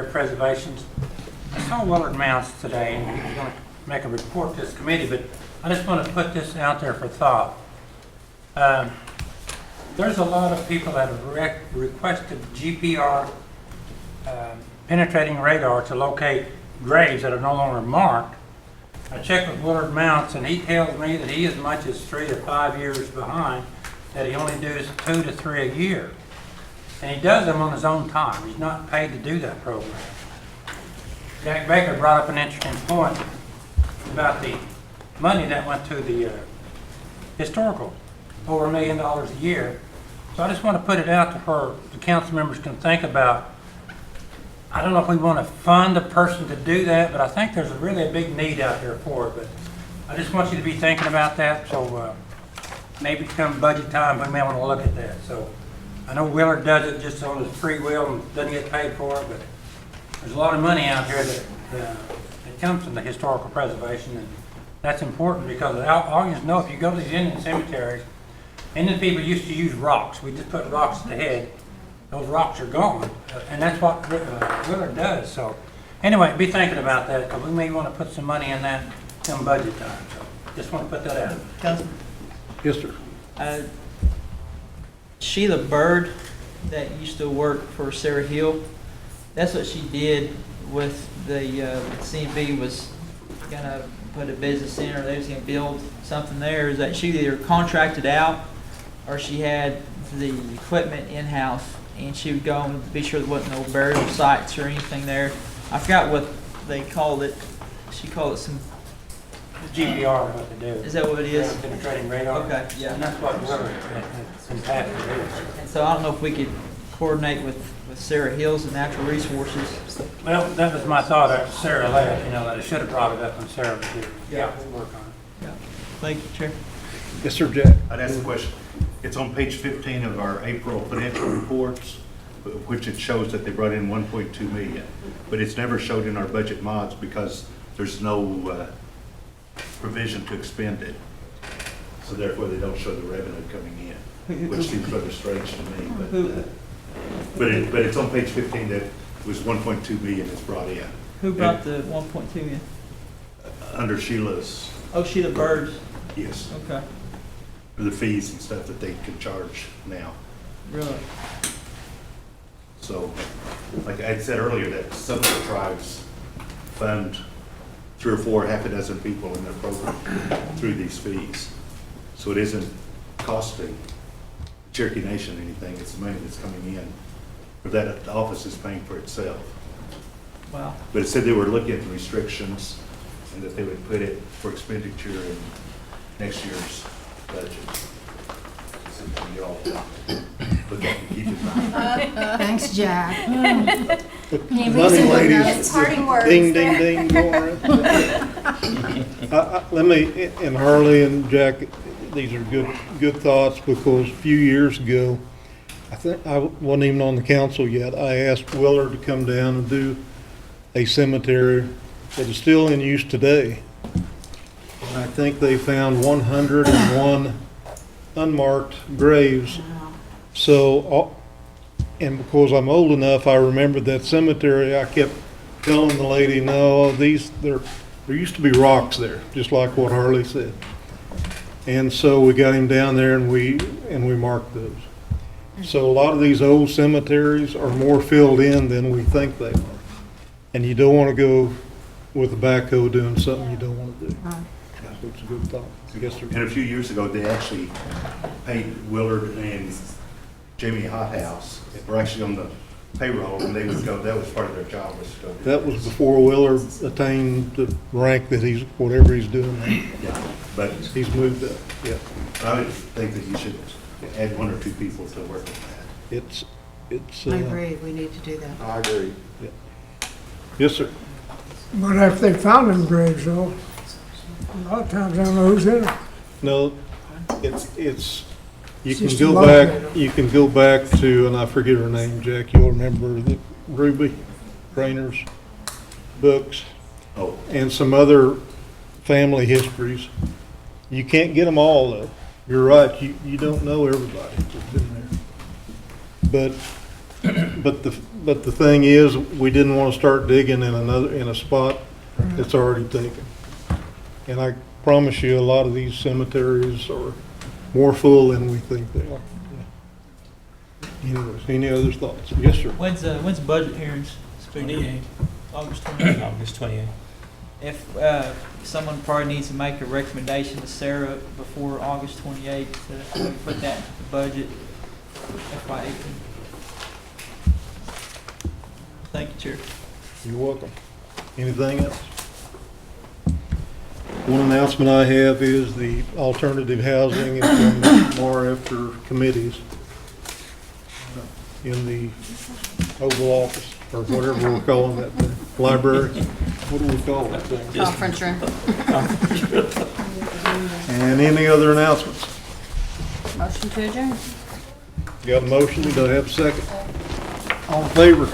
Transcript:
Preservations. I saw Willard Mounts today, and he's going to make a report to this committee, but I just want to put this out there for thought. There's a lot of people that have requested GPR penetrating radar to locate graves that are no longer marked. I checked with Willard Mounts, and he tells me that he is as much as 3 to 5 years behind, that he only does 2 to 3 a year. And he does them on his own time. He's not paid to do that program. Jack Baker brought up an interesting point about the money that went to the historical, over $1 million a year. So I just want to put it out to where the council members can think about. I don't know if we want to fund a person to do that, but I think there's really a big need out there for it. But I just want you to be thinking about that. So maybe come budget time, we may want to look at that. So I know Willard does it just on his free will and doesn't get paid for it, but there's a lot of money out here that comes from the historical preservation, and that's important because all you know, if you go to these Indian cemeteries, Indian people used to use rocks. We just put rocks at the head. Those rocks are gone, and that's what Willard does. So anyway, be thinking about that because we may want to put some money in that come budget time. So just want to put that out. Councilman? Yes, sir. Sheila Bird that used to work for Sarah Hill, that's what she did with the CMB was gonna put a business in, or they was gonna build something there. Is that she either contracted out or she had the equipment in-house and she would go and be sure there wasn't no burial sites or anything there. I forgot what they called it. She called it some. GPR is what they do. Is that what it is? Penetrating radar. Okay, yeah. And that's what Willard is. And so I don't know if we could coordinate with Sarah Hills and Natural Resources. Well, that was my thought after Sarah left, that I should have brought it up when Sarah was here. Yeah, we'll work on it. Yeah. Thank you, Chair. Yes, sir, Jack. I'd ask the question. It's on page 15 of our April financial reports, which it shows that they brought in 1.2 million, but it's never showed in our budget mods because there's no provision to expend it. So therefore, they don't show the revenue coming in, which seems rather strange to me. But it's on page 15 that it was 1.2 million that's brought in. Who brought the 1.2 in? Under Sheila's. Oh, Sheila Bird. Yes. Okay. For the fees and stuff that they can charge now. Really? So, like I had said earlier, that some of the tribes fund 3 or 4, half a dozen people in their program through these fees. So it isn't costing Cherokee Nation anything, it's the money that's coming in. Or that the office is paying for itself. Wow. But it said they were looking at the restrictions and that they would put it for expenditure in next year's budget. Something you all look at and keep in mind. Thanks, Jack. Money ladies. It's parting words. Ding, ding, ding, going around. Let me, and Harley and Jack, these are good thoughts because a few years ago, I think I wasn't even on the council yet. I asked Willard to come down and do a cemetery that is still in use today. And I think they found 101 unmarked graves. So, and because I'm old enough, I remember that cemetery. I kept telling the lady, no, there used to be rocks there, just like what Harley said. And so we got him down there and we marked those. So a lot of these old cemeteries are more filled in than we think they are. And you don't want to go with a backhoe doing something you don't want to do. So it's a good thought. Yes, sir. And a few years ago, they actually paid Willard and Jamie Hothouse. They were actually on the payroll, and they would go. That was part of their job. Was to go do That was before Willard attained the rank that whatever he's doing now. Yeah, but He's moved up, yeah. I would think that you should add 1 or 2 people to work on that. It's. I agree, we need to do that. I agree. Yeah. Yes, sir. But if they found them graves, though, a lot of times I don't know who's in them. No, it's, you can Just go locate back, them. you can go back to, and I forget her name, Jack, you'll remember the Ruby Rayner's books Oh, and some other family histories. You can't get them all though. You're right, you don't know everybody that's been there. But but the thing is, we didn't want to start digging in a spot that's already taken. And I promise you, a lot of these cemeteries are more full than we think they are. Anyways, any other thoughts? Yes, sir. When's budget hearings? 28. August 28th. August 28th. If, someone probably needs to make a recommendation to Sarah before August 28th to put that into the budget FY18. Thank you, Chair. You're welcome. Anything else? One announcement I have is the alternative housing is going to tomorrow after committees in the Oval Office, or whatever we're calling that thing, library. What do we call that thing? Conference room. And any other announcements? Motion to adjourn. Got a motion, do I have a second? All in favor?